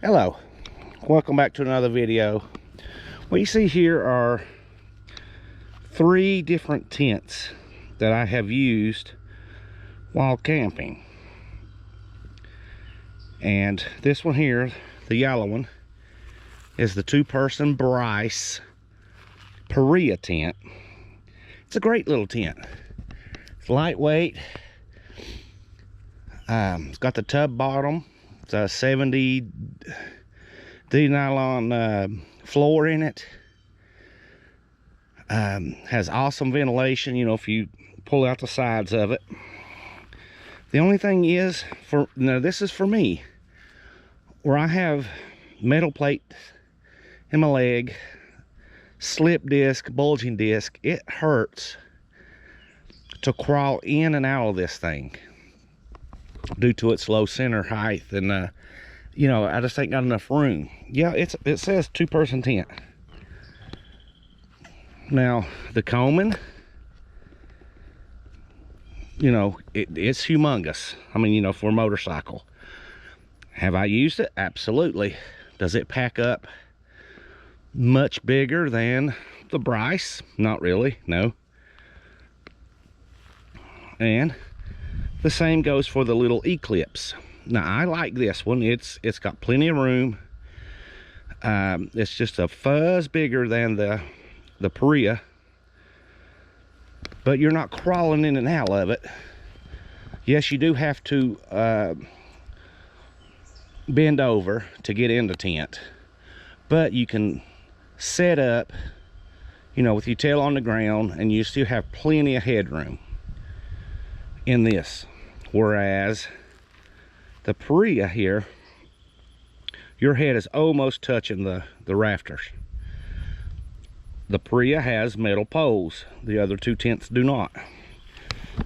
Hello, welcome back to another video. What you see here are 3 different tents that I have used while camping. And this one here, the yellow one, is the 2-person Bryce Paria tent. It's a great little tent. It's lightweight. It's got the tub bottom. It's a 70 nylon floor in it. Has awesome ventilation, you know, if you pull out the sides of it. The only thing is, this is for me, where I have metal plate in my leg, slip disc, bulging disc. It hurts to crawl in and out of this thing due to its low center height, and you know, I just ain't got enough room. Yeah, it says 2-person tent. Now the Coleman, you know, it's humongous. I mean, you know, for a motorcycle. Have I used it? Absolutely. Does it pack up much bigger than the Bryce? Not really, no. And the same goes for the little Eclipse. Now I like this one. It's got plenty of room. It's just a fuzz bigger than the Paria, but you're not crawling in and out of it. Yes, you do have to bend over to get in the tent, but you can set up, you know, with your tail on the ground, and you still have plenty of headroom in this. Whereas the Paria here, your head is almost touching the rafters. The Paria has metal poles. The other 2 tents do not.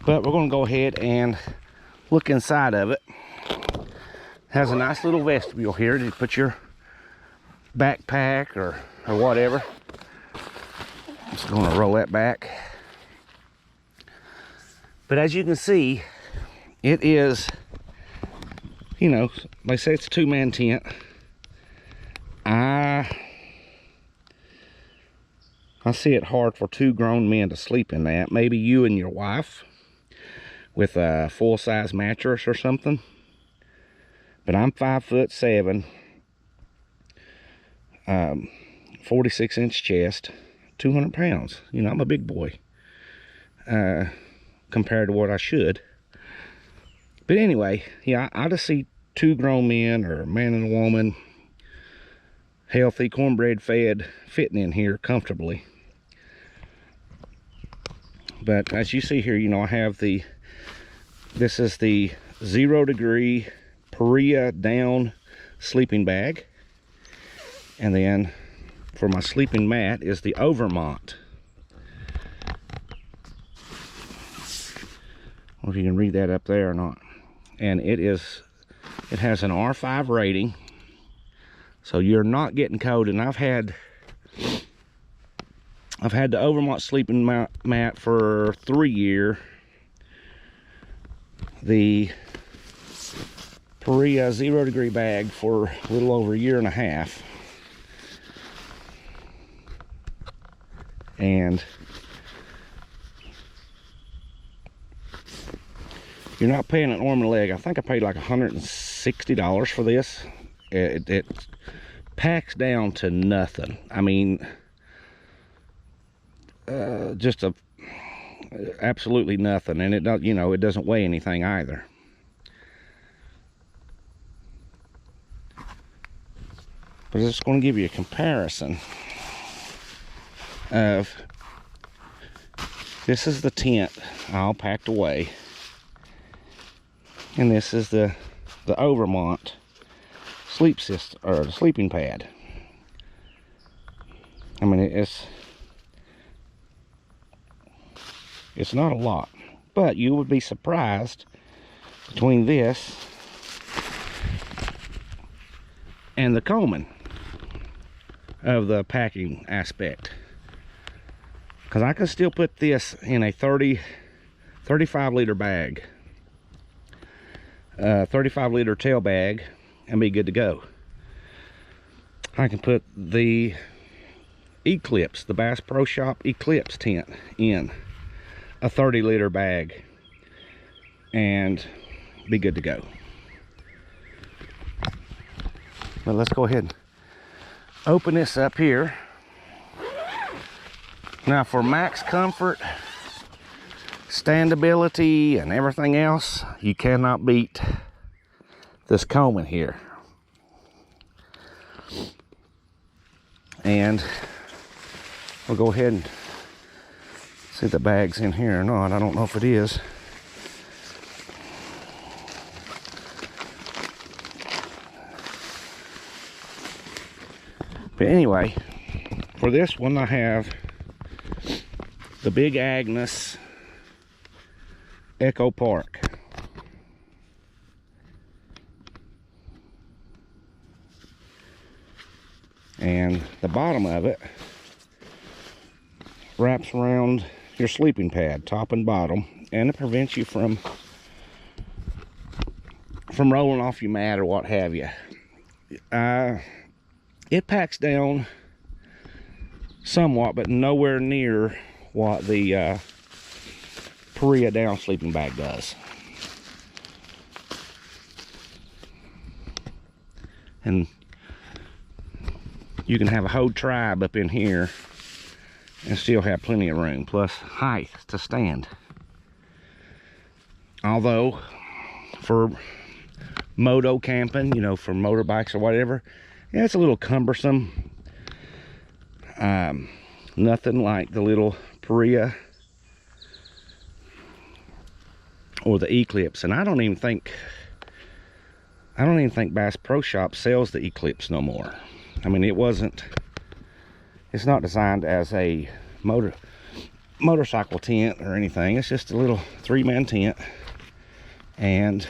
But we're going to go ahead and look inside of it. It has a nice little vestibule here to put your backpack or whatever. I'm just going to roll that back. But as you can see, it is, you know, they say it's a 2-man tent. I see it hard for 2 grown men to sleep in that. Maybe you and your wife with a full-size mattress or something. But I'm 5'7", 46-inch chest, 200 pounds. You know, I'm a big boy compared to what I should. But anyway, yeah, I just see 2 grown men, or a man and a woman, healthy, cornbread fed, fitting in here comfortably. But as you see here, you know, I have this is the 0-degree Paria down sleeping bag. And then for my sleeping mat is the Overmont. I don't know if you can read that up there or not. And it has an R5 rating, so you're not getting cold. And I've had the Overmont sleeping mat for 3 years. The Paria 0-degree bag for a little over 1.5 years. And you're not paying an arm and a leg. I think I paid like $160 for this. It packs down to nothing. I mean, just absolutely nothing. And it does, you know, it doesn't weigh anything either. But it's going to give you a comparison of, this is the tent all packed away, and this is the Overmont sleep system, or the sleeping pad. I mean, it's not a lot, but you would be surprised between this and the Coleman of the packing aspect. Because I can still put this in a 35-liter bag, 35-liter tail bag, and be good to go. I can put the Eclipse, the Bass Pro Shop Eclipse tent in a 30-liter bag and be good to go. But let's go ahead and open this up here. Now, for max comfort, standability, and everything else, you cannot beat this Coleman here. And we'll go ahead and see if the bag's in here or not. I don't know if it is. But anyway, for this one I have the big Agnes Echo Park. And the bottom of it wraps around your sleeping pad, top and bottom, and it prevents you from rolling off your mat or what have you. It packs down somewhat, but nowhere near what the Paria down sleeping bag does. And you can have a whole tribe up in here and still have plenty of room, plus height to stand. Although for moto camping, you know, for motorbikes or whatever, yeah, it's a little cumbersome. Nothing like the little Paria or the Eclipse. And I don't even think Bass Pro Shop sells the Eclipse no more. I mean, it's not designed as a motorcycle tent or anything. It's just a little 3-man tent. And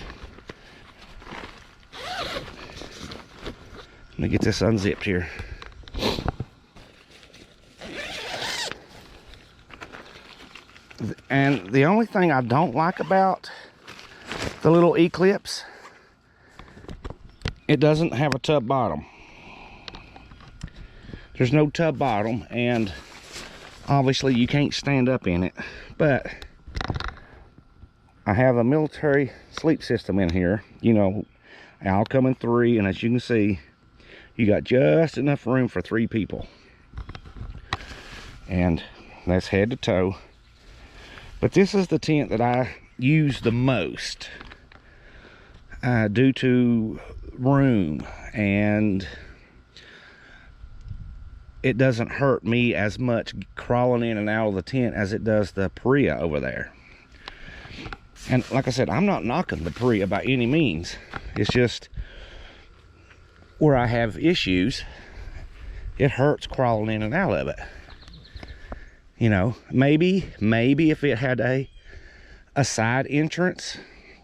let me get this unzipped here. And the only thing I don't like about the little Eclipse, it doesn't have a tub bottom. There's no tub bottom, and obviously you can't stand up in it. But I have a military sleep system in here. You know, I'll come in 3, and as you can see, you got just enough room for 3 people. And that's head to toe. But this is the tent that I use the most due to room, and it doesn't hurt me as much crawling in and out of the tent as it does the Paria over there. And like I said, I'm not knocking the Paria by any means. It's just where I have issues, it hurts crawling in and out of it. You know, maybe if it had a side entrance,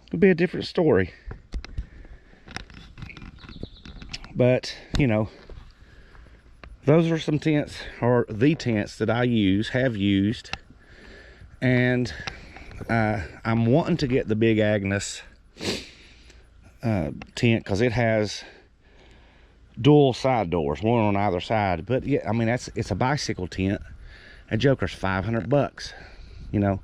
it would be a different story. But, you know, those are some tents, or the tents that I have used. And I'm wanting to get the big Agnes tent, because it has dual side doors, one on either side. But yeah, I mean, it's a bicycle tent. That joker's $500, you know.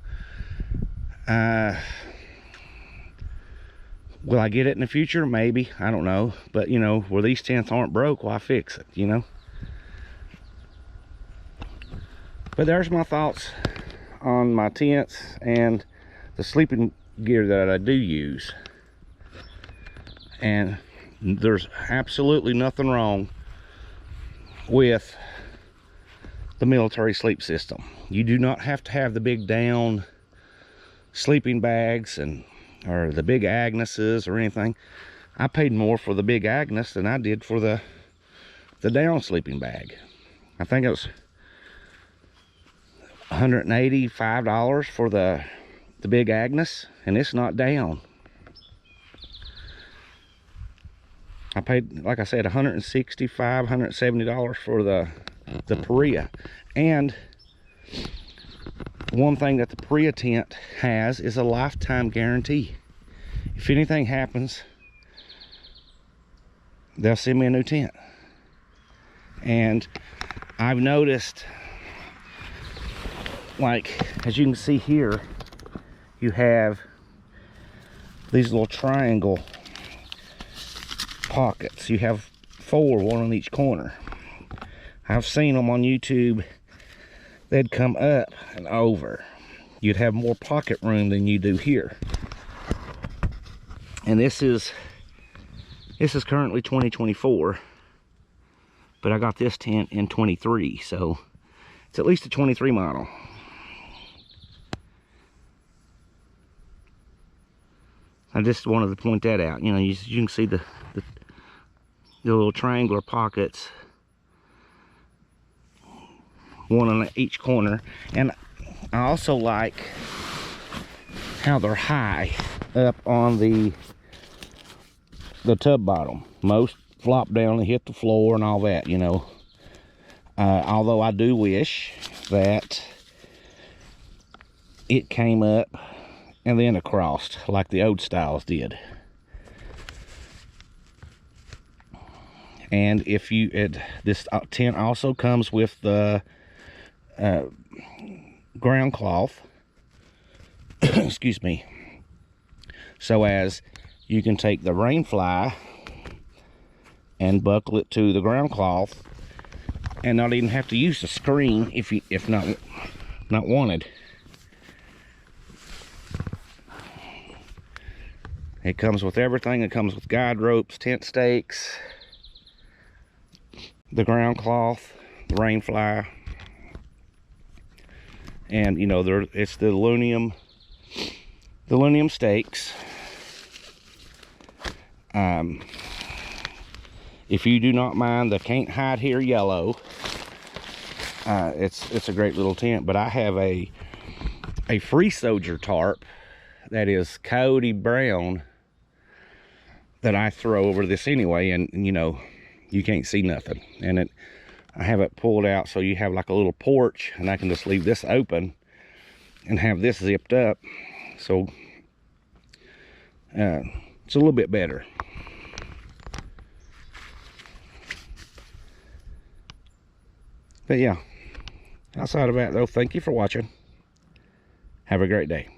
Will I get it in the future? Maybe, I don't know. But you know, where these tents aren't broke, why fix it, you know? But there's my thoughts on my tents and the sleeping gear that I do use. And there's absolutely nothing wrong with the military sleep system. You do not have to have the big down sleeping bags or the big Agneses or anything. I paid more for the big Agnes than I did for the down sleeping bag. I think it was $185 for the big Agnes, and it's not down. I paid, like I said, $165, $170 for the Paria. And one thing that the Paria tent has is a lifetime guarantee. If anything happens, they'll send me a new tent. And I've noticed, like, as you can see here, you have these little triangle pockets. You have 4, one on each corner. I've seen them on YouTube. They'd come up and over. You'd have more pocket room than you do here. And this is currently 2024, but I got this tent in 23, so it's at least a 23 model. I just wanted to point that out. You know, you can see the little triangular pockets, one on each corner. And I also like how they're high up on the tub bottom. Most flop down and hit the floor and all that, you know. Although I do wish that it came up and then across like the old styles did. And if you this tent also comes with the ground cloth excuse me, so as you can take the rain fly and buckle it to the ground cloth and not even have to use the screen if not wanted. It comes with everything. It comes with guide ropes, tent stakes, the ground cloth, the rain fly, and you know, it's the aluminum stakes. If you do not mind the can't hide here yellow, it's a great little tent. But I have a free soldier tarp that is coyote brown that I throw over this anyway, and you know, you can't see nothing. And I have it pulled out so you have like a little porch, and I can just leave this open and have this zipped up, so it's a little bit better. But yeah, outside of that though, thank you for watching. Have a great day.